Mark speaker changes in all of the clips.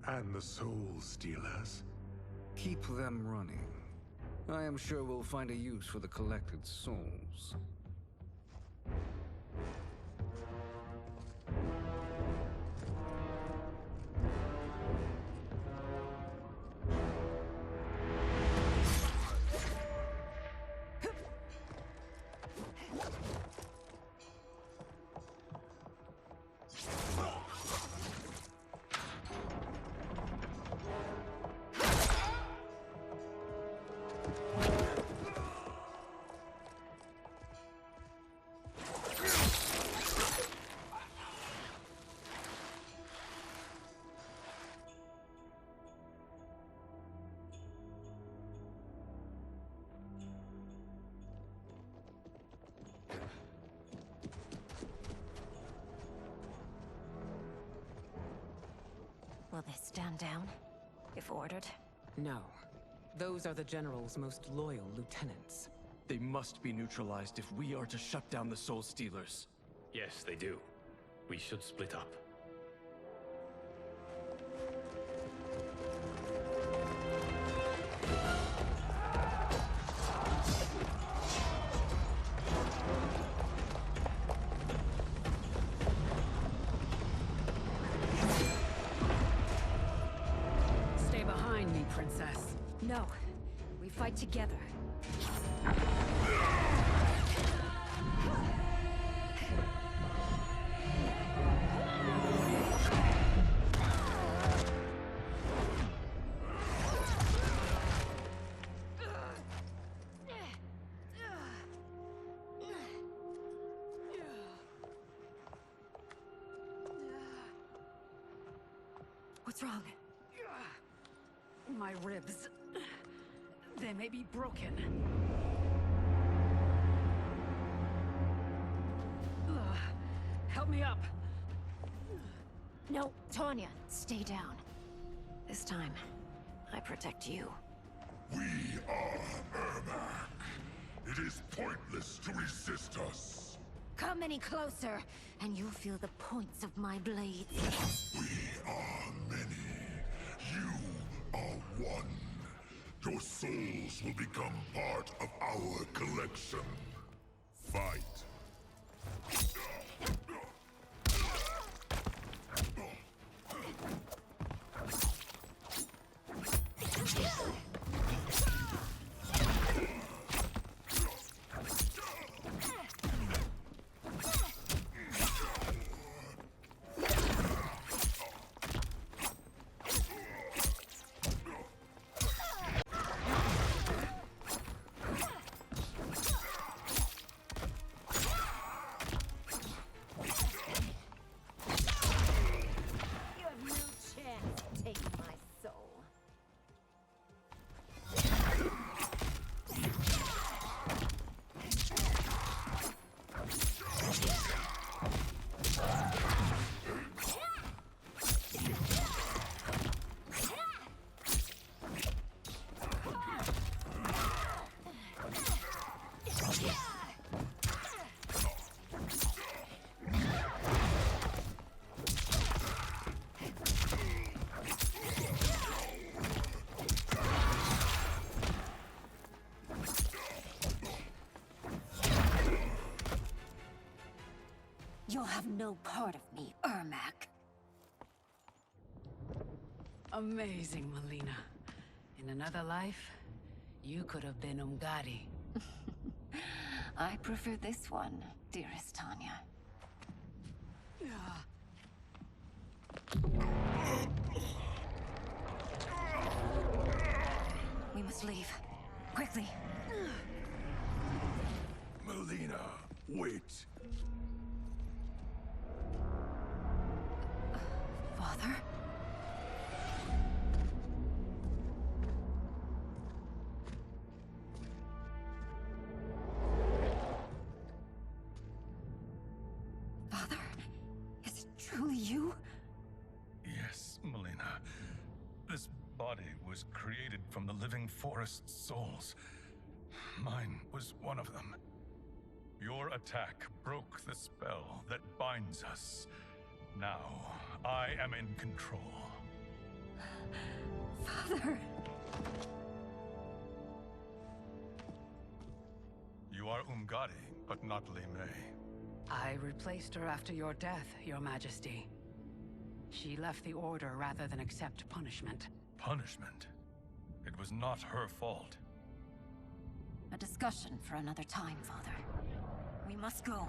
Speaker 1: And the Soul Stealers?
Speaker 2: Keep them running. I am sure we'll find a use for the collected souls.
Speaker 3: Will they stand down, if ordered?
Speaker 4: No. Those are the General's most loyal lieutenants.
Speaker 5: They must be neutralized if we are to shut down the Soul Stealers.
Speaker 6: Yes, they do. We should split up.
Speaker 4: Stay behind me, Princess.
Speaker 3: No. We fight together. What's wrong?
Speaker 4: My ribs. They may be broken. Help me up.
Speaker 3: No, Tanya, stay down. This time, I protect you.
Speaker 7: We are Ermac. It is pointless to resist us.
Speaker 3: Come any closer, and you'll feel the points of my blades.
Speaker 7: We are many. You are one. Your souls will become part of our collection. Fight.
Speaker 3: You'll have no part of me, Ermac.
Speaker 4: Amazing, Melina. In another life, you could have been Umgadi.
Speaker 3: I prefer this one, dearest Tanya. We must leave. Quickly.
Speaker 1: Melina, wait.
Speaker 3: Father? Father? Is it truly you?
Speaker 8: Yes, Melina. This body was created from the living forest's souls. Mine was one of them. Your attack broke the spell that binds us. Now, I am in control.
Speaker 3: Father!
Speaker 8: You are Umgadi, but not Li Mei.
Speaker 4: I replaced her after your death, Your Majesty. She left the Order rather than accept punishment.
Speaker 8: Punishment? It was not her fault.
Speaker 3: A discussion for another time, Father. We must go.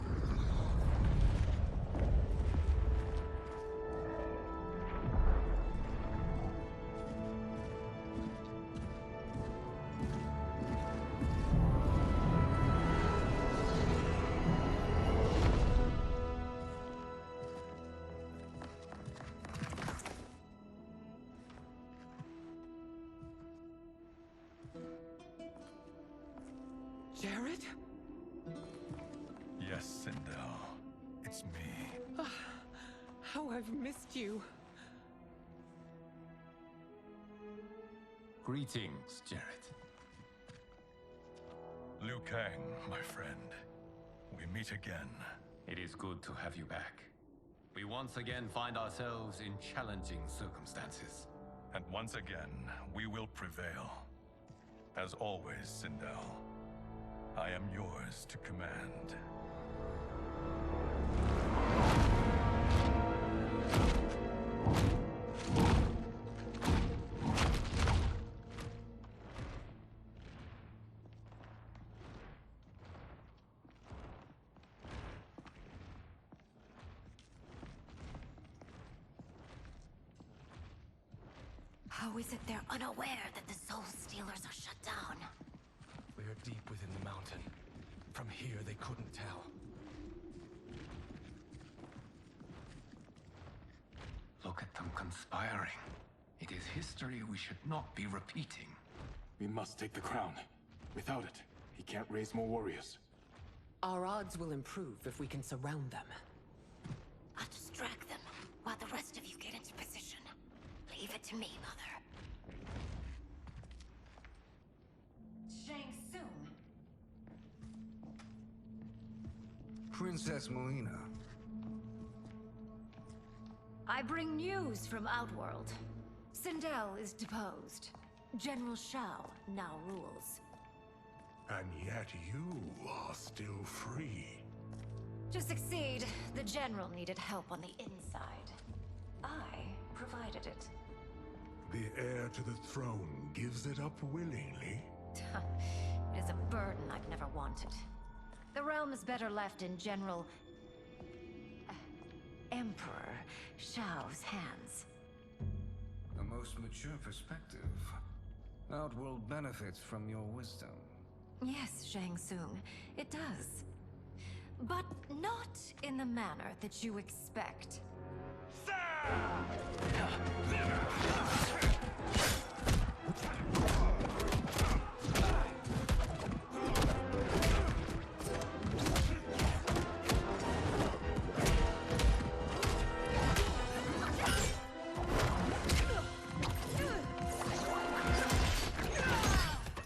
Speaker 9: Jared?
Speaker 8: Yes, Sindel. It's me.
Speaker 9: How I've missed you.
Speaker 10: Greetings, Jared.
Speaker 8: Liu Kang, my friend. We meet again.
Speaker 10: It is good to have you back. We once again find ourselves in challenging circumstances.
Speaker 8: And once again, we will prevail. As always, Sindel, I am yours to command.
Speaker 3: How is it they're unaware that the Soul Stealers are shut down?
Speaker 5: We are deep within the mountain. From here, they couldn't tell.
Speaker 10: Look at them conspiring. It is history we should not be repeating.
Speaker 11: We must take the crown. Without it, he can't raise more warriors.
Speaker 9: Our odds will improve if we can surround them.
Speaker 3: I'll distract them while the rest of you get into position. Leave it to me, Mother. Shang Tsung.
Speaker 2: Princess Melina.
Speaker 3: I bring news from Outworld. Sindel is deposed. General Shao now rules.
Speaker 1: And yet you are still free.
Speaker 3: To succeed, the General needed help on the inside. I provided it.
Speaker 1: The heir to the throne gives it up willingly.
Speaker 3: It is a burden I've never wanted. The realm is better left in General... Emperor Shao's hands.
Speaker 2: A most mature perspective. Outworld benefits from your wisdom.
Speaker 3: Yes, Shang Tsung, it does. But not in the manner that you expect.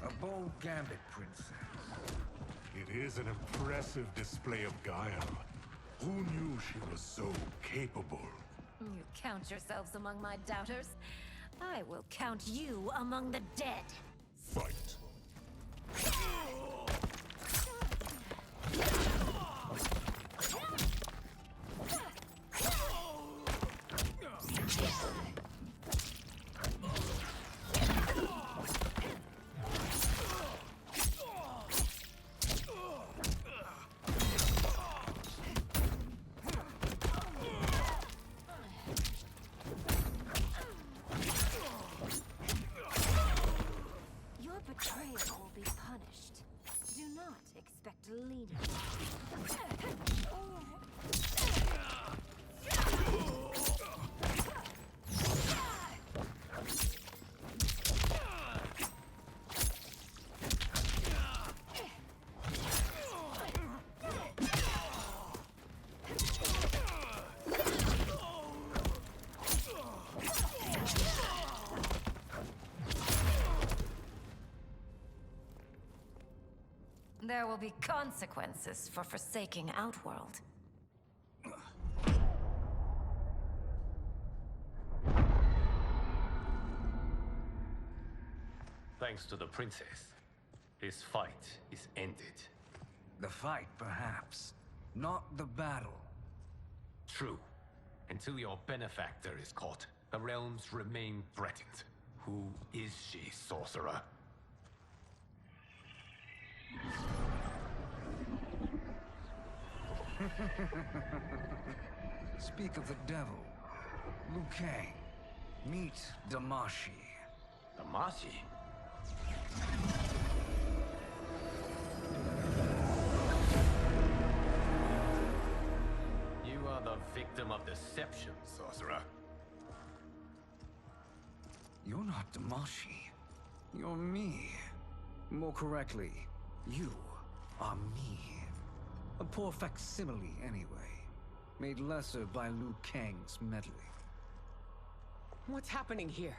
Speaker 2: A bold gambit, Princess.
Speaker 1: It is an impressive display of guile. Who knew she was so capable?
Speaker 3: You count yourselves among my doubters. I will count you among the dead.
Speaker 1: Fight.
Speaker 3: Your betrayal will be punished. Do not expect leniency. There will be consequences for forsaking Outworld.
Speaker 6: thanks to the princess. This fight is ended.
Speaker 2: The fight, perhaps. Not the battle.
Speaker 10: True. Until your benefactor is caught, the realms remain threatened. Who is she, sorcerer?
Speaker 2: Speak of the devil. Liu Kang. Meet Damashi.
Speaker 10: Damashi? You are the victim of deception, sorcerer.
Speaker 2: You're not Damashi. You're me. More correctly, you are me. A poor facsimile, anyway. Made lesser by Liu Kang's meddling.
Speaker 9: What's happening here?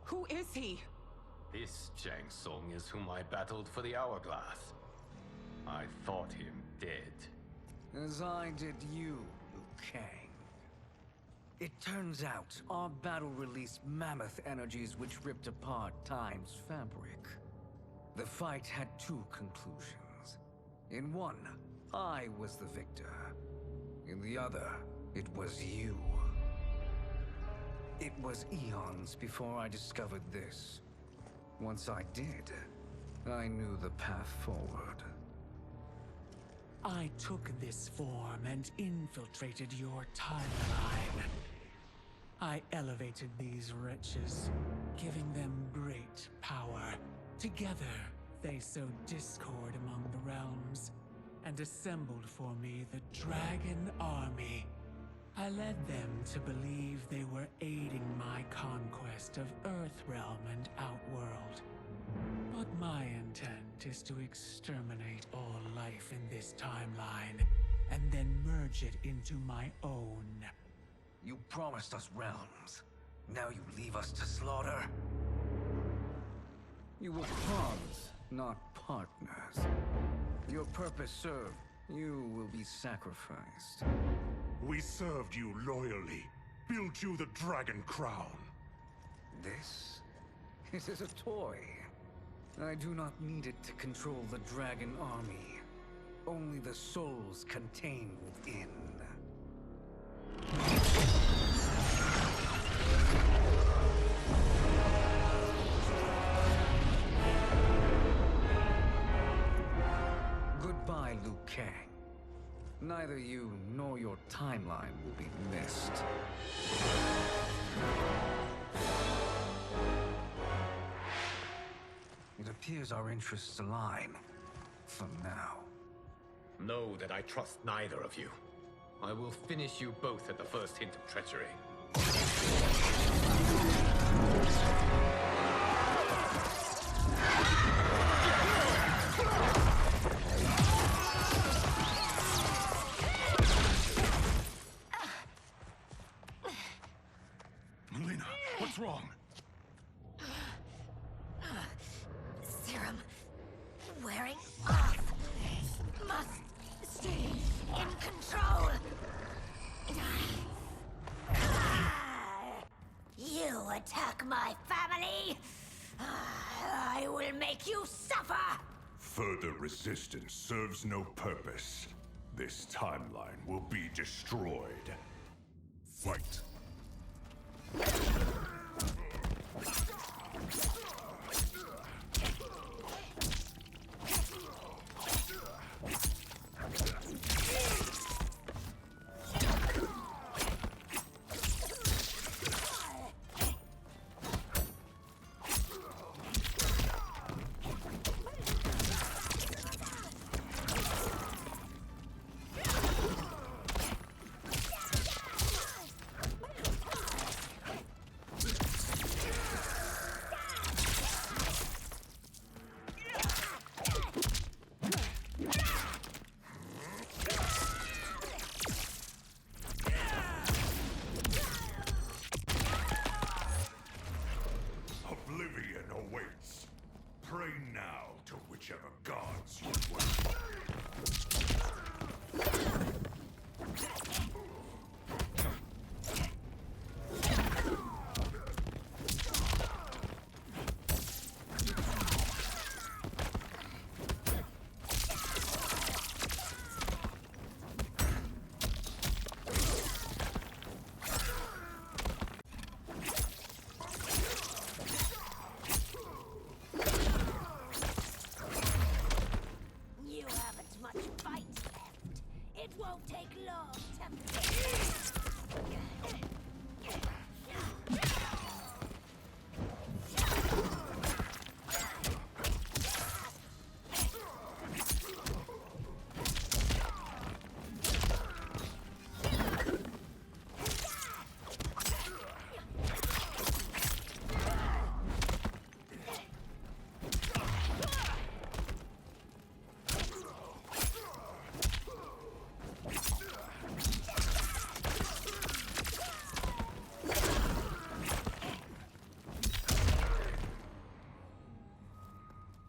Speaker 9: Who is he?
Speaker 10: This Shang Tsung is whom I battled for the Hourglass. I thought him dead.
Speaker 2: As I did you, Liu Kang. It turns out our battle released mammoth energies which ripped apart time's fabric. The fight had two conclusions. In one, I was the victor. In the other, it was you. It was eons before I discovered this. Once I did, I knew the path forward.
Speaker 12: I took this form and infiltrated your timeline. I elevated these wretches, giving them great power. Together, they sowed discord among the realms, and assembled for me the Dragon Army. I led them to believe they were aiding my conquest of Earthrealm and Outworld. But my intent is to exterminate all life in this timeline, and then merge it into my own.
Speaker 2: You promised us realms. Now you leave us to slaughter? You were pawns, not partners. Your purpose served. You will be sacrificed.
Speaker 1: We served you loyally, built you the Dragon Crown.
Speaker 2: This is a toy. I do not need it to control the Dragon Army. Only the souls contained within. Goodbye, Liu Kang. Neither you nor your timeline will be missed. It appears our interests align. For now.
Speaker 10: Know that I trust neither of you. I will finish you both at the first hint of treachery.
Speaker 8: Melina, what's wrong?
Speaker 3: Serum wearing off. Must stay in control. You attack my family. I will make you suffer.
Speaker 7: Further resistance serves no purpose. This timeline will be destroyed. Fight. Oblivion awaits. Pray now to whichever gods you worship.
Speaker 3: won't take long to...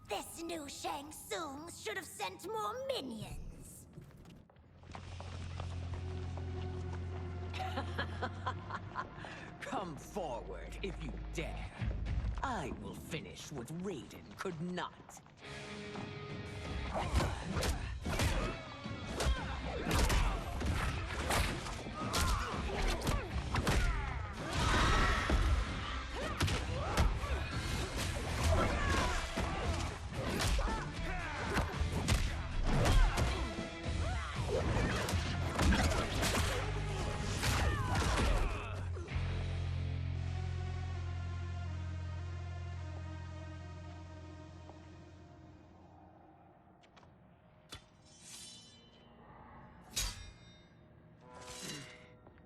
Speaker 3: This new Shang Tsung should have sent more minions.
Speaker 9: Come forward if you dare. I will finish what Raiden could not.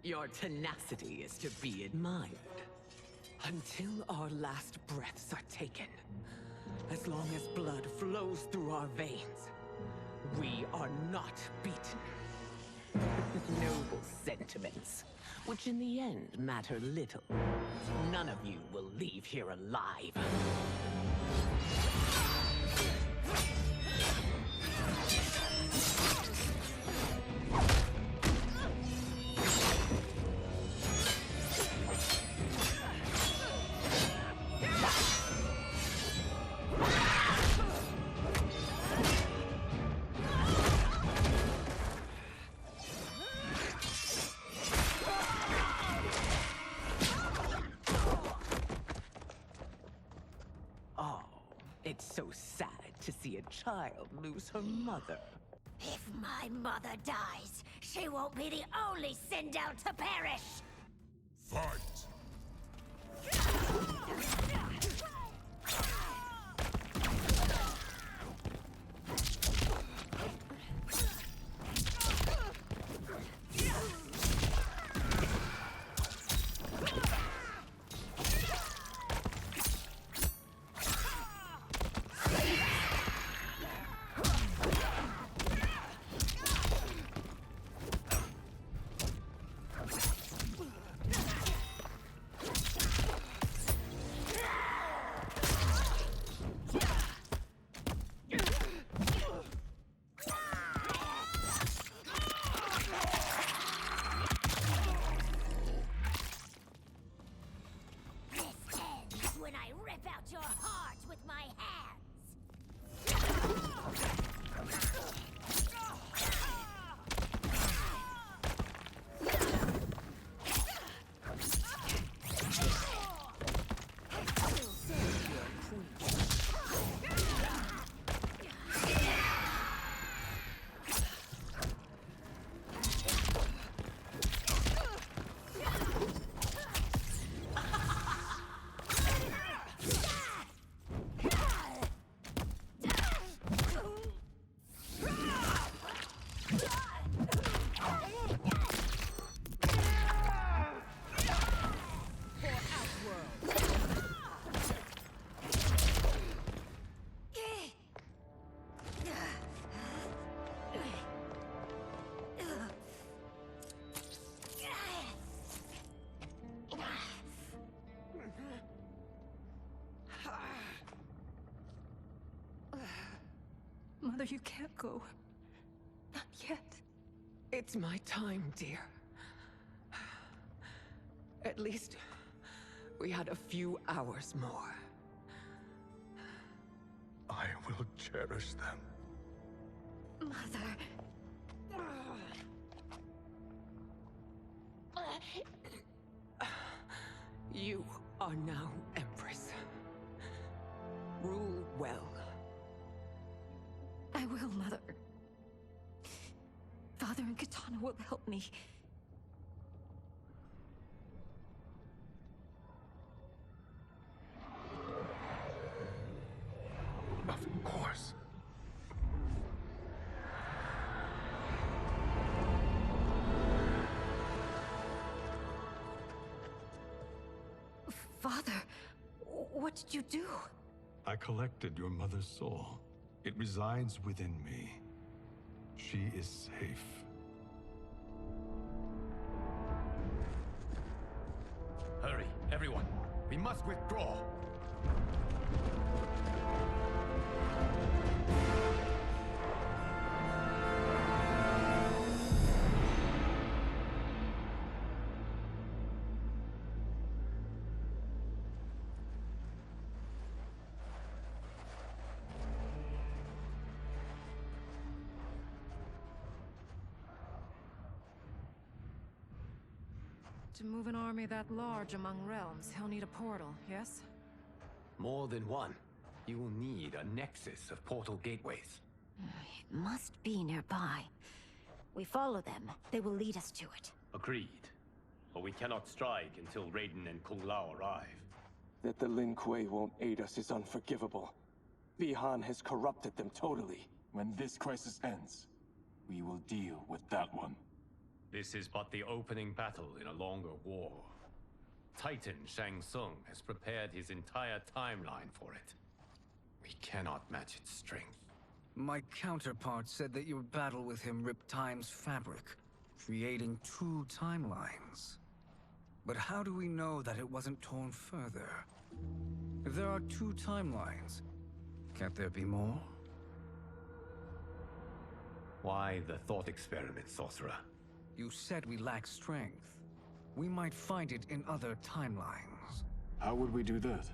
Speaker 9: Your tenacity is to be admired. Until our last breaths are taken, as long as blood flows through our veins, we are not beaten. Noble sentiments, which in the end matter little. None of you will leave here alive. It's so sad to see a child lose her mother.
Speaker 3: If my mother dies, she won't be the only Sindel to perish!
Speaker 7: Fight!
Speaker 3: Your heart with my hands!
Speaker 4: Mother, you can't go. Not yet.
Speaker 9: It's my time, dear. At least, we had a few hours more.
Speaker 8: I will cherish them.
Speaker 3: Mother...
Speaker 9: You are now Empress. Rule well.
Speaker 4: I will, Mother. Father,
Speaker 3: Father and Katana will help me.
Speaker 8: Of course.
Speaker 3: Father, what did you do?
Speaker 8: I collected your mother's soul. It resides within me. She is safe.
Speaker 10: Hurry, everyone. We must withdraw.
Speaker 13: To move an army that large among realms, he'll need a portal, yes?
Speaker 10: More than one. You will need a nexus of portal gateways.
Speaker 3: It must be nearby. We follow them. They will lead us to it.
Speaker 6: Agreed. But we cannot strike until Raiden and Kung Lao arrive.
Speaker 11: That the Lin Kuei won't aid us is unforgivable. Bihan has corrupted them totally. When this crisis ends, we will deal with that one.
Speaker 6: This is but the opening battle in a longer war. Titan Shang Tsung has prepared his entire timeline for it. We cannot match its strength.
Speaker 2: My counterpart said that your battle with him ripped time's fabric, creating 2 timelines. But how do we know that it wasn't torn further? If there are 2 timelines, can't there be more?
Speaker 10: Why the thought experiment, sorcerer?
Speaker 2: You said we lack strength. We might find it in other timelines.
Speaker 11: How would we do that?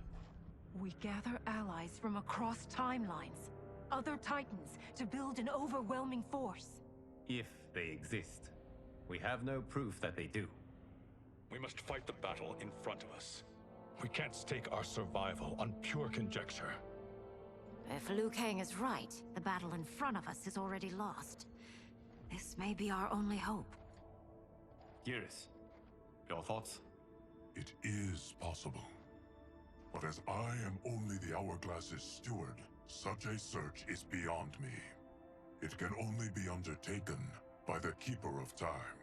Speaker 13: We gather allies from across timelines, other titans, to build an overwhelming force.
Speaker 6: If they exist. We have no proof that they do.
Speaker 8: We must fight the battle in front of us. We can't stake our survival on pure conjecture.
Speaker 3: If Liu Kang is right, the battle in front of us is already lost. This may be our only hope.
Speaker 6: Geras, your thoughts?
Speaker 7: It is possible. But as I am only the Hourglass's steward, such a search is beyond me. It can only be undertaken by the Keeper of Time.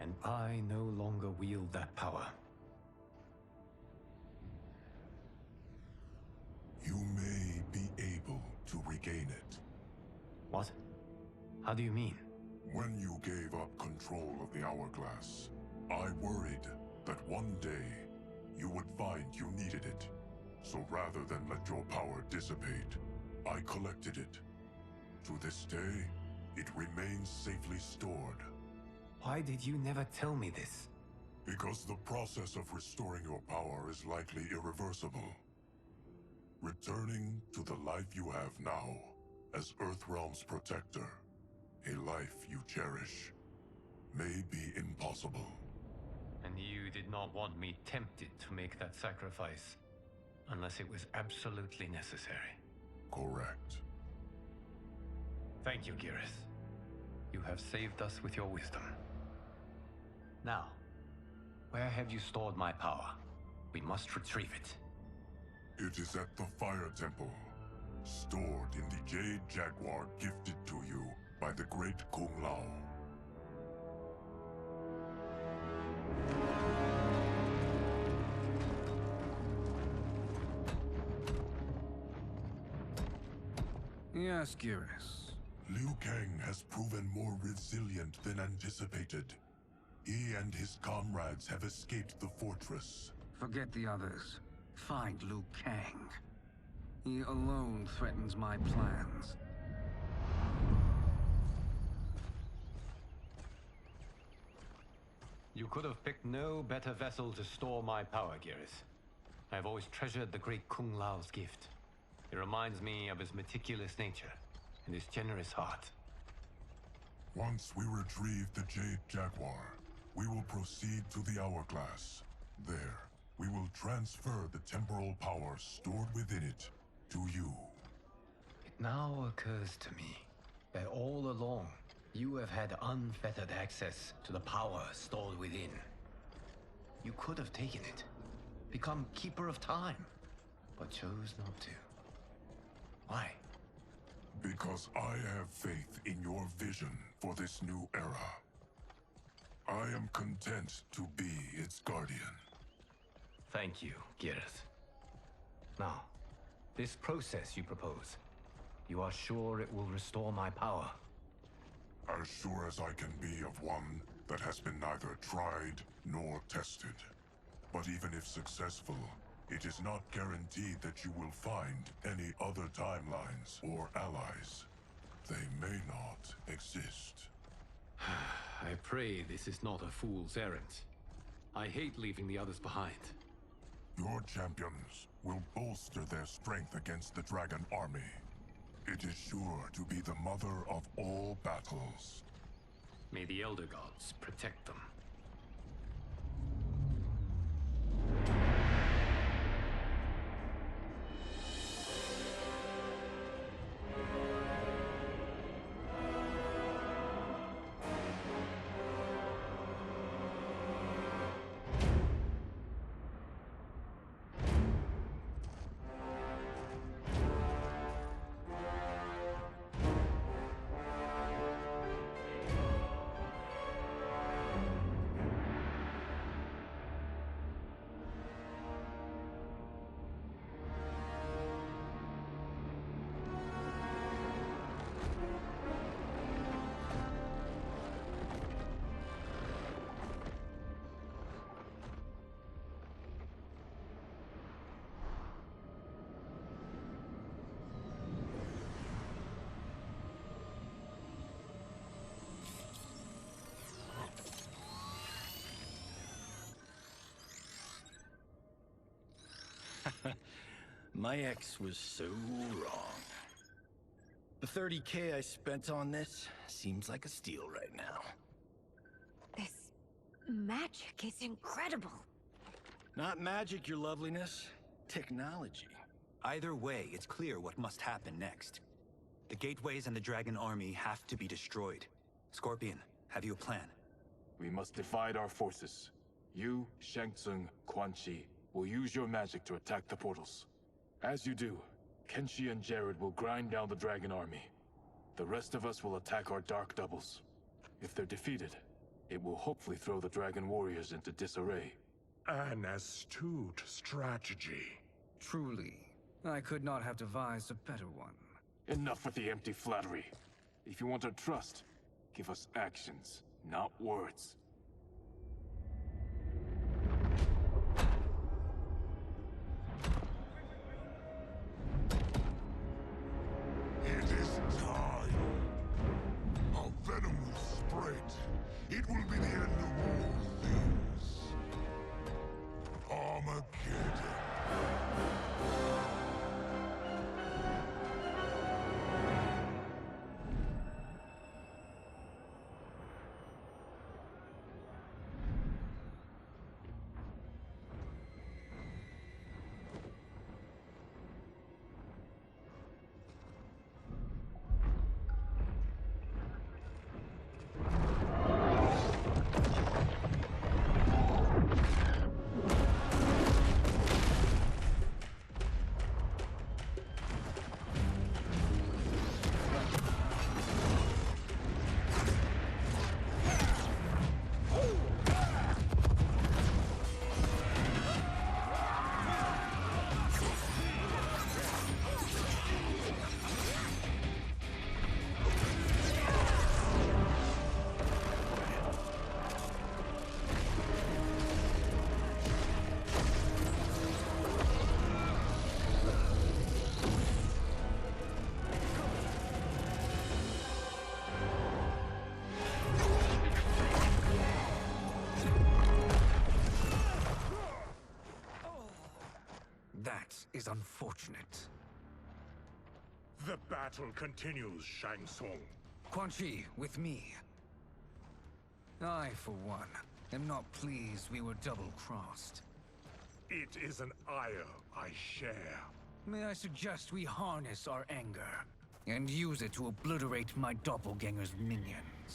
Speaker 10: And I no longer wield that power.
Speaker 7: You may be able to regain it.
Speaker 10: What? How do you mean?
Speaker 7: When you gave up control of the Hourglass, I worried that one day you would find you needed it. So rather than let your power dissipate, I collected it. To this day, it remains safely stored.
Speaker 10: Why did you never tell me this?
Speaker 7: Because the process of restoring your power is likely irreversible. Returning to the life you have now, as Earthrealm's protector, a life you cherish, may be impossible.
Speaker 6: And you did not want me tempted to make that sacrifice, unless it was absolutely necessary.
Speaker 7: Correct.
Speaker 6: Thank you, Geras. You have saved us with your wisdom. Now, where have you stored my power? We must retrieve it.
Speaker 7: It is at the Fire Temple, stored in the Jade Jaguar gifted to you by the great Kung Lao.
Speaker 2: Yes, Geras.
Speaker 7: Liu Kang has proven more resilient than anticipated. He and his comrades have escaped the fortress.
Speaker 2: Forget the others. Find Liu Kang. He alone threatens my plans.
Speaker 6: You could have picked no better vessel to store my power, Geras. I have always treasured the great Kung Lao's gift. It reminds me of his meticulous nature and his generous heart.
Speaker 7: Once we retrieve the Jade Jaguar, we will proceed to the Hourglass. There, we will transfer the temporal power stored within it to you.
Speaker 6: It now occurs to me that all along,
Speaker 10: You have had unfettered access to the power stored within. You could have taken it, become Keeper of Time, but chose not to. Why?
Speaker 7: Because I have faith in your vision for this new era. I am content to be its guardian.
Speaker 10: Thank you, Gareth. Now, this process you propose, you are sure it will restore my power?
Speaker 7: As sure as I can be of one that has been neither tried nor tested. But even if successful, it is not guaranteed that you will find any other timelines or allies. They may not exist.
Speaker 6: I pray this is not a fool's errand. I hate leaving the others behind.
Speaker 7: Your champions will bolster their strength against the Dragon Army. It is sure to be the mother of all battles.
Speaker 6: May the Elder Gods protect them.
Speaker 14: My ex was so wrong. The 30K I spent on this seems like a steal right now.
Speaker 3: This magic is incredible.
Speaker 14: Not magic, your loveliness. Technology.
Speaker 15: Either way, it's clear what must happen next. The gateways and the Dragon Army have to be destroyed. Scorpion, have you a plan?
Speaker 11: We must divide our forces. You, Shang Tsung, Quan Chi will use your magic to attack the portals. As you do, Kenshi and Jared will grind down the Dragon Army. The rest of us will attack our Dark Doubles. If they're defeated, it will hopefully throw the Dragon Warriors into disarray.
Speaker 1: An astute strategy.
Speaker 2: Truly, I could not have devised a better one.
Speaker 11: Enough with the empty flattery. If you want our trust, give us actions, not words.
Speaker 7: It is time. A venom will spread. It will be the end of all things. Armageddon.
Speaker 2: That is unfortunate.
Speaker 1: The battle continues, Shang Tsung.
Speaker 2: Quan Chi, with me. I, for one, am not pleased we were double-crossed.
Speaker 1: It is an ire I share.
Speaker 2: May I suggest we harness our anger and use it to obliterate my doppelganger's minions?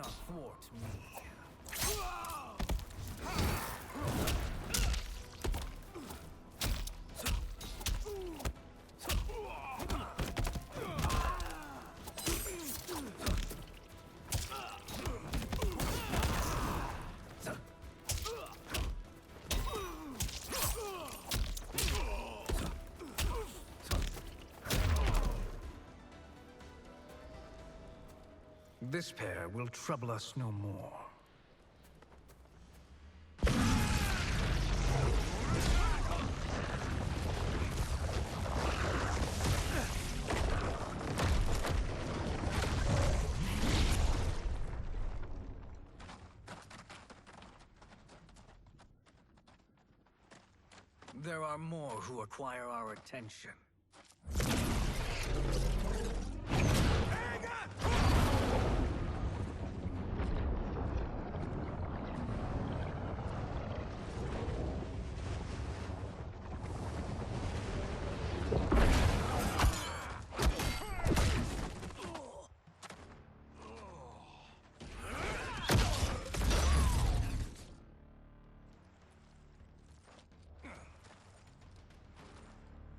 Speaker 2: cannot thwart me. This pair will trouble us no more. There are more who acquire our attention.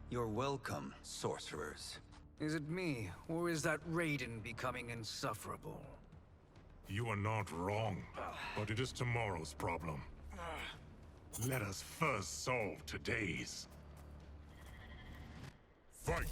Speaker 15: You're welcome, sorcerers.
Speaker 2: Is it me, or is that Raiden becoming insufferable?
Speaker 1: You are not wrong, but it is tomorrow's problem. Let us first solve today's. Fight!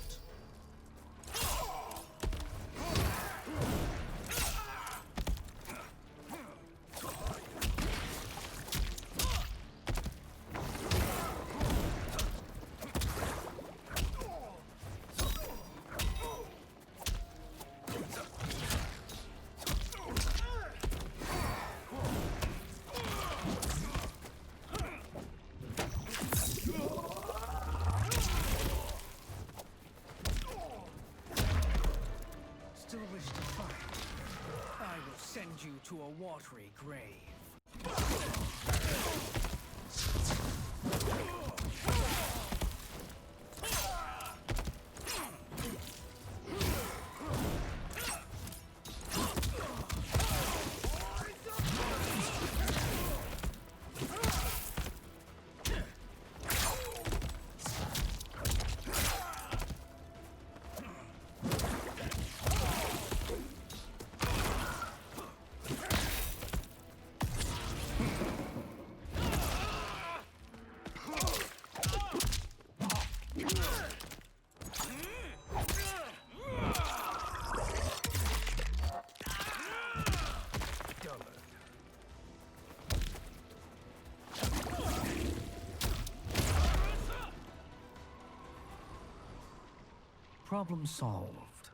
Speaker 2: Still wish to fight? I will send you to a watery grave. Problem solved.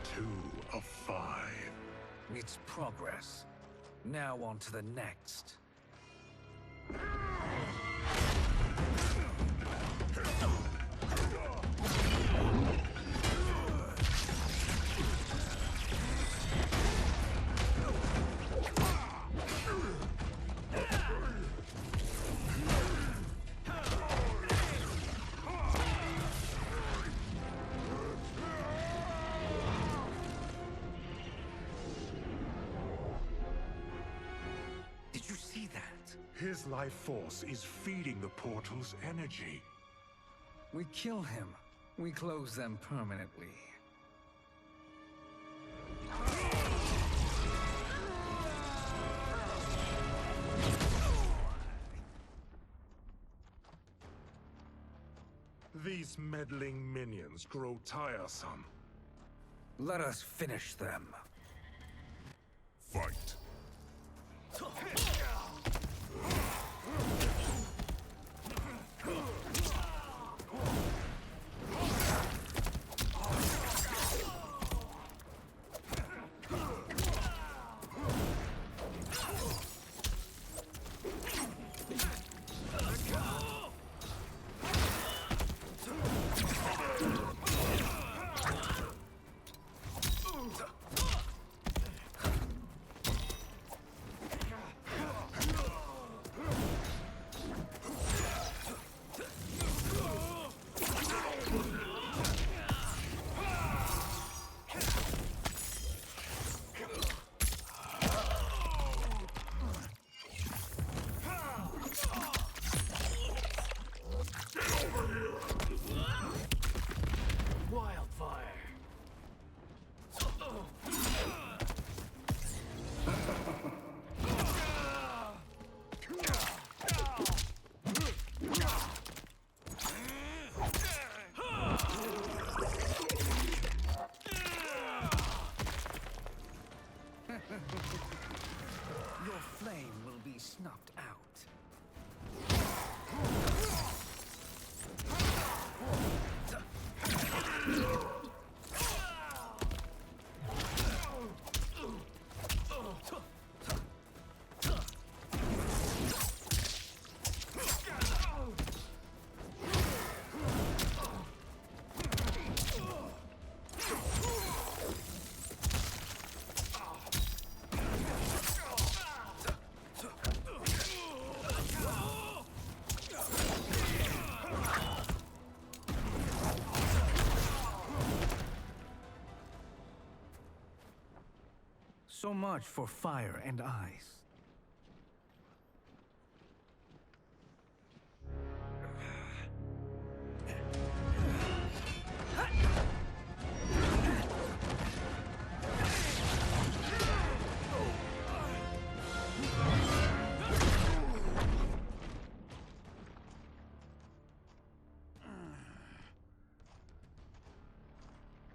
Speaker 1: Two of 5.
Speaker 2: It's progress. Now on to the next. Did you see that?
Speaker 1: His life force is feeding the portal's energy.
Speaker 2: We kill him. We close them permanently.
Speaker 1: These meddling minions grow tiresome.
Speaker 2: Let us finish them.
Speaker 1: Fight!
Speaker 2: So much for fire and ice.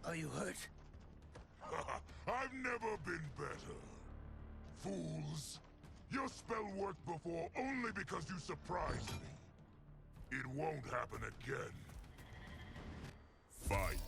Speaker 12: Are you hurt?
Speaker 7: I've never been better. Fools. Your spell worked before only because you surprised me. It won't happen again. Fight.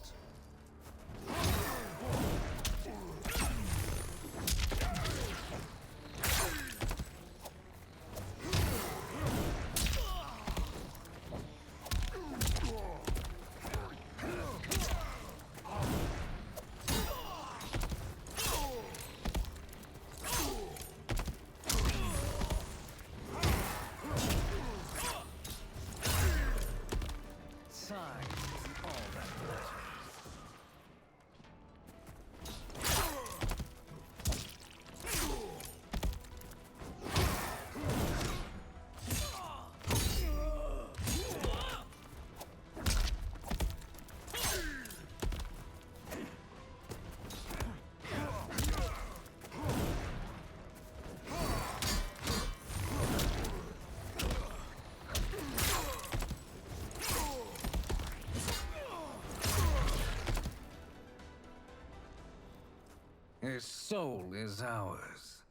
Speaker 2: His soul is ours.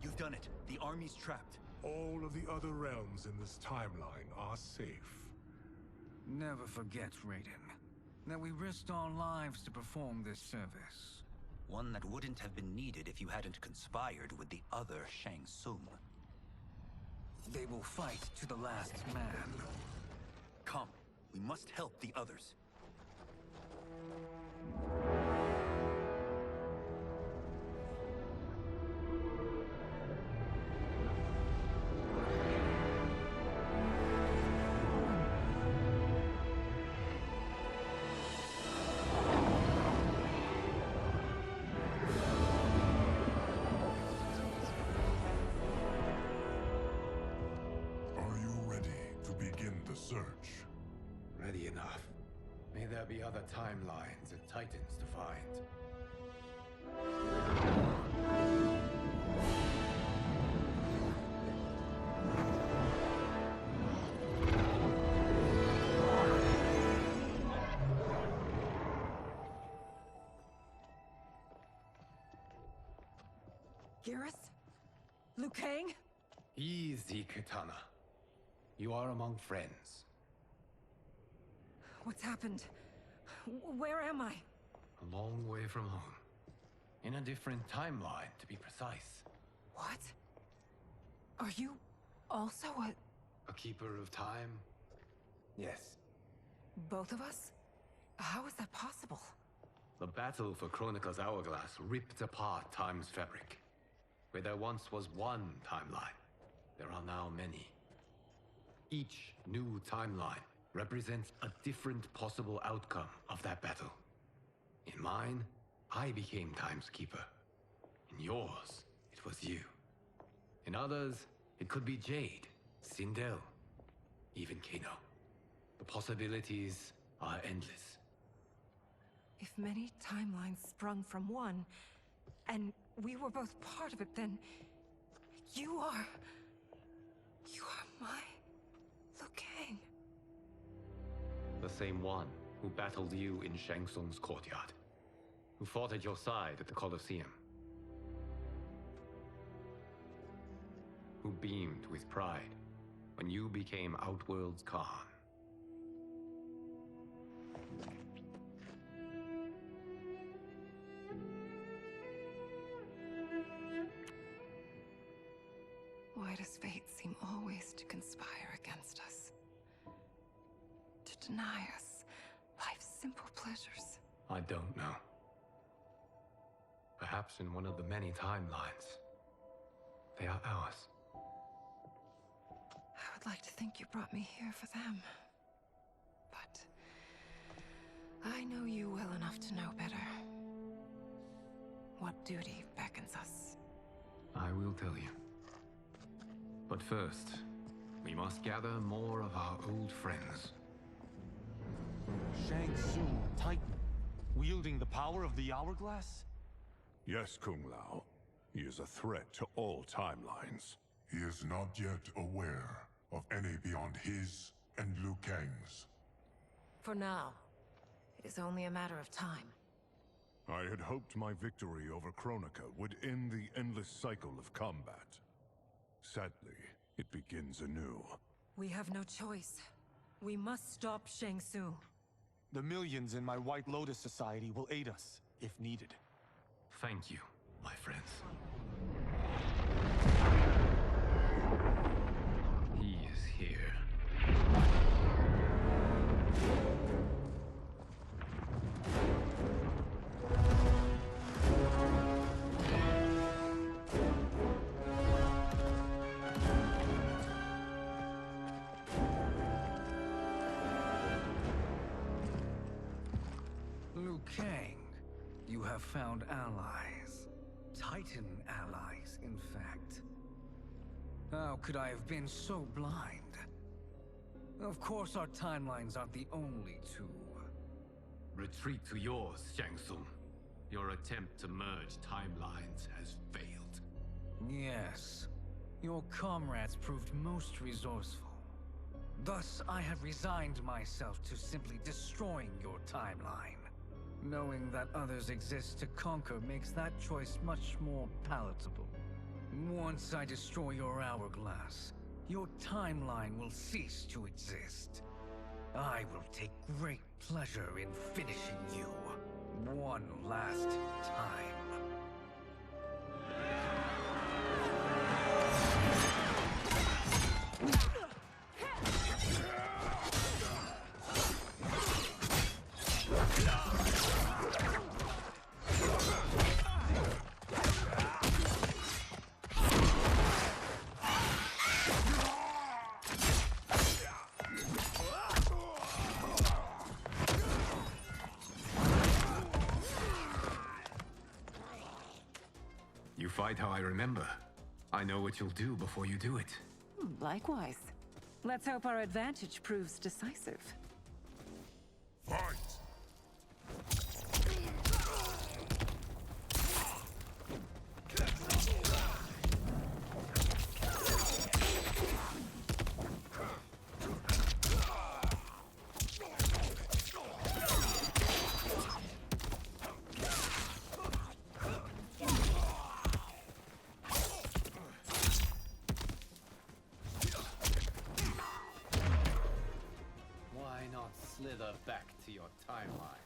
Speaker 15: You've done it. The army's trapped.
Speaker 1: All of the other realms in this timeline are safe.
Speaker 2: Never forget, Raiden, that we risked our lives to perform this service.
Speaker 15: One that wouldn't have been needed if you hadn't conspired with the other Shang Tsung.
Speaker 2: They will fight to the last man.
Speaker 15: Come, we must help the others.
Speaker 7: Are you ready to begin the search?
Speaker 6: Ready enough. May there be other timelines and titans to find.
Speaker 13: Garrus? Liu Kang?
Speaker 6: Easy, Kitana. You are among friends.
Speaker 13: What's happened? Where am I?
Speaker 6: A long way from home. In a different timeline, to be precise.
Speaker 13: What? Are you also
Speaker 6: A keeper of time? Yes.
Speaker 13: both of us? How is that possible?
Speaker 6: The battle for Chronica's Hourglass ripped apart time's fabric. Where there once was one timeline, there are now many. Each new timeline represents a different possible outcome of that battle. In mine, I became Time's Keeper. In yours, it was you. In others, it could be Jade, Sindel, even Kano. The possibilities are endless.
Speaker 13: If many timelines sprung from one, and we were both part of it, then you are my Liu Kang.
Speaker 6: The same one who battled you in Shang Tsung's courtyard. Who fought at your side at the Colosseum. Who beamed with pride when you became Outworld's Khan.
Speaker 13: Why does fate seem always to conspire against us? To deny us life's simple pleasures?
Speaker 6: I don't know. Perhaps in one of the many timelines, they are ours.
Speaker 13: I would like to think you brought me here for them. But I know you well enough to know better. What duty beckons us?
Speaker 6: I will tell you. But first, we must gather more of our old friends.
Speaker 5: Shang Tsung, Titan, wielding the power of the hourglass?
Speaker 7: Yes, Kung Lao. He is a threat to all timelines. He is not yet aware of any beyond his and Liu Kang's.
Speaker 13: For now, it is only a matter of time.
Speaker 7: I had hoped my victory over Kronika would end the endless cycle of combat. Sadly, it begins anew.
Speaker 13: We have no choice. We must stop Shang Tsung.
Speaker 5: The millions in my White Lotus Society will aid us, if needed.
Speaker 6: Thank you, my friends. He is here.
Speaker 2: Liu Kang, you have found allies. Titan allies, in fact. How could I have been so blind? Of course our timelines aren't the only two.
Speaker 6: Retreat to yours, Shang Tsung. Your attempt to merge timelines has failed.
Speaker 2: Yes. Your comrades proved most resourceful. Thus, I have resigned myself to simply destroying your timeline. Knowing that others exist to conquer makes that choice much more palatable. Once I destroy your hourglass, your timeline will cease to exist. I will take great pleasure in finishing you one last time.
Speaker 6: You fight how I remember. I know what you'll do before you do it.
Speaker 16: Likewise. Let's hope our advantage proves decisive.
Speaker 7: Fight!
Speaker 6: Why not slither back to your timeline?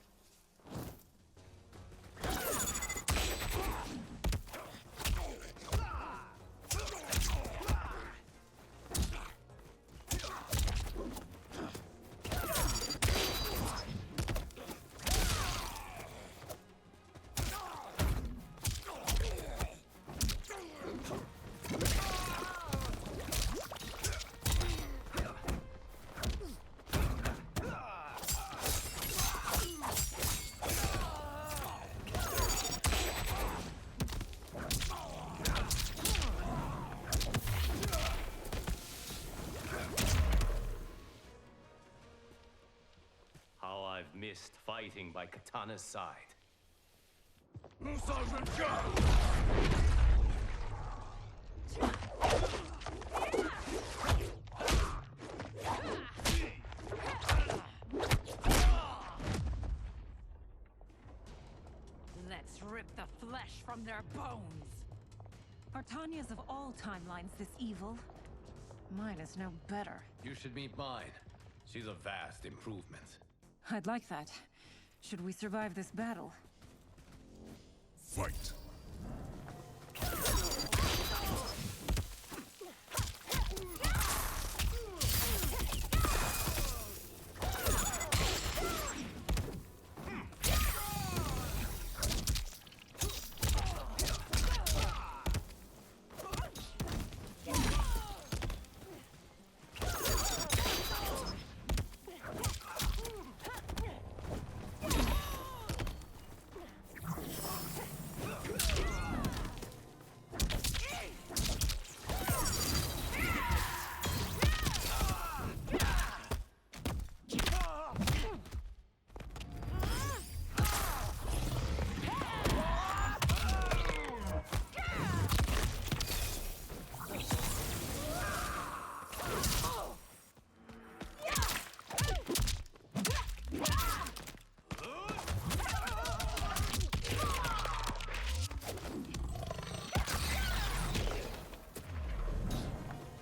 Speaker 10: I've missed fighting by Katana's side.
Speaker 16: Let's rip the flesh from their bones.
Speaker 17: Are Tanya's of all timelines this evil?
Speaker 16: Mine is no better.
Speaker 6: You should meet mine. She's a vast improvement.
Speaker 16: I'd like that. Should we survive this battle?
Speaker 7: Fight!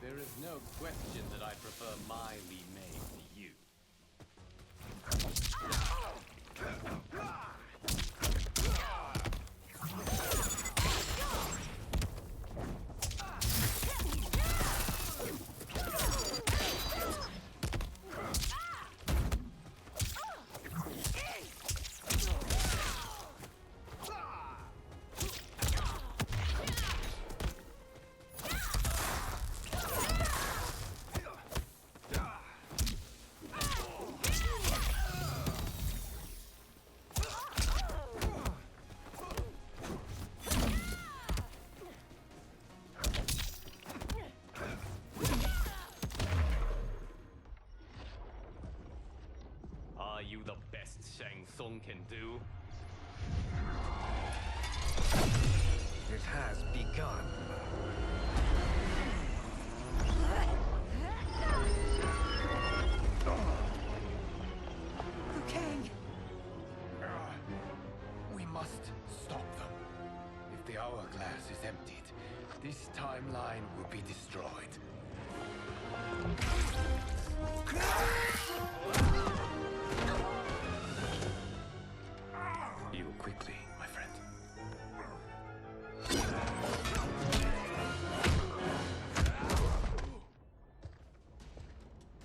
Speaker 6: There is no question that I prefer my Li Mei to you. Are you the best Shang Tsung can do?
Speaker 2: It has begun.
Speaker 16: Liu Kang!
Speaker 6: We must stop them. If the hourglass is emptied, this timeline will be destroyed. Heal quickly, my friend.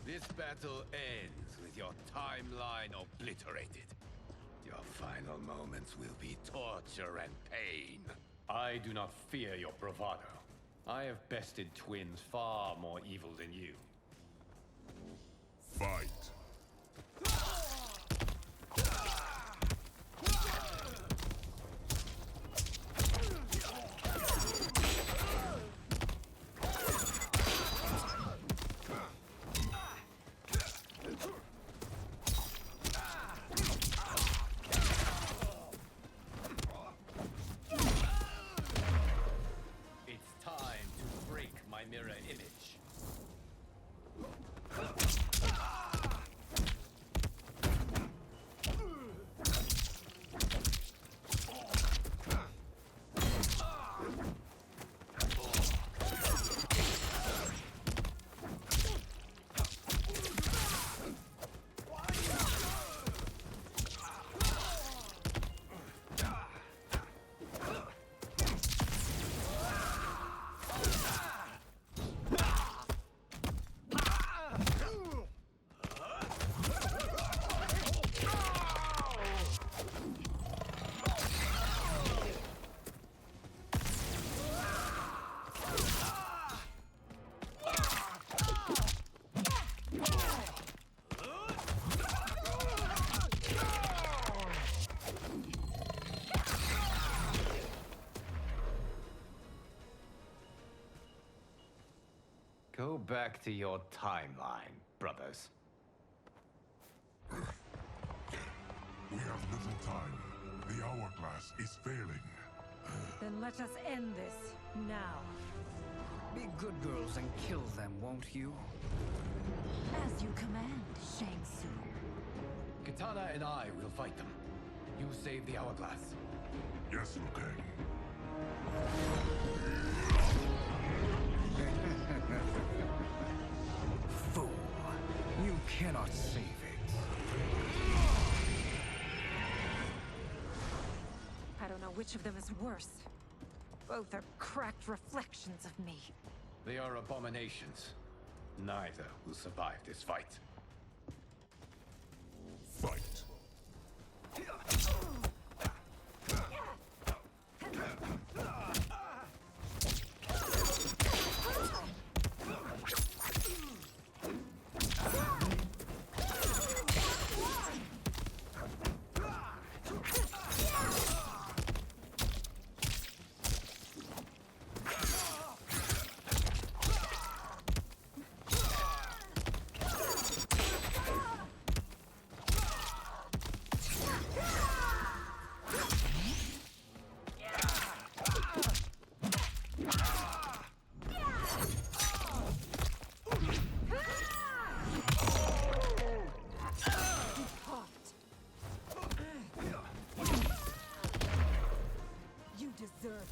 Speaker 6: This battle ends with your timeline obliterated. Your final moments will be torture and pain. I do not fear your bravado. I have bested twins far more evil than you.
Speaker 7: Fight!
Speaker 6: It's time to break my mirror image. Go back to your timeline, brothers.
Speaker 7: We have little time. The hourglass is failing.
Speaker 16: Then let us end this, now.
Speaker 2: Be good girls and kill them, won't you?
Speaker 3: As you command, Shang Tsung.
Speaker 6: Katana and I will fight them. You save the hourglass.
Speaker 7: Yes, Liu Kang.
Speaker 2: Fool. You cannot save it.
Speaker 17: I don't know which of them is worse. Both are cracked reflections of me.
Speaker 6: They are abominations. Neither will survive this fight.
Speaker 7: Fight.
Speaker 17: You deserve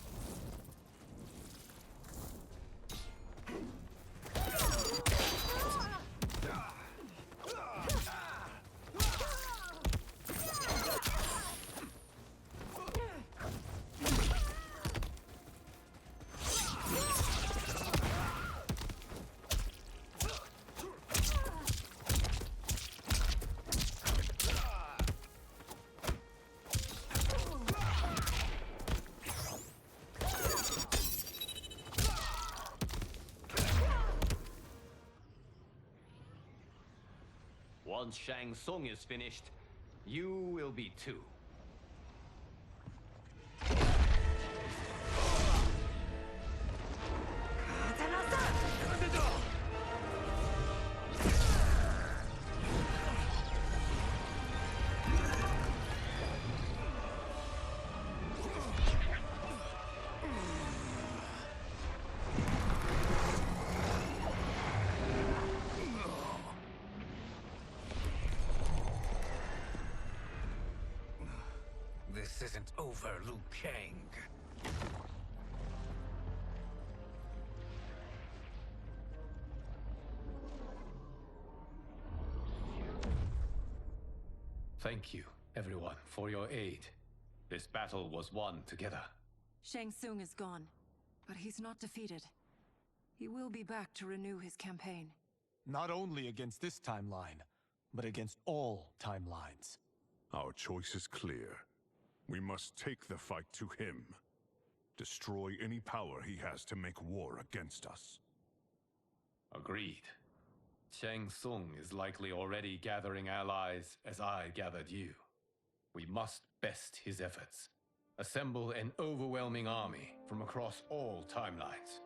Speaker 6: Once Shang Tsung is finished, you will be too.
Speaker 2: This isn't over, Liu Kang.
Speaker 6: Thank you, everyone, for your aid. This battle was won together.
Speaker 16: Shang Tsung is gone, but he's not defeated. He will be back to renew his campaign.
Speaker 5: Not only against this timeline, but against all timelines.
Speaker 1: Our choice is clear. We must take the fight to him. Destroy any power he has to make war against us.
Speaker 6: Agreed. Shang Tsung is likely already gathering allies as I gathered you. We must best his efforts. Assemble an overwhelming army from across all timelines.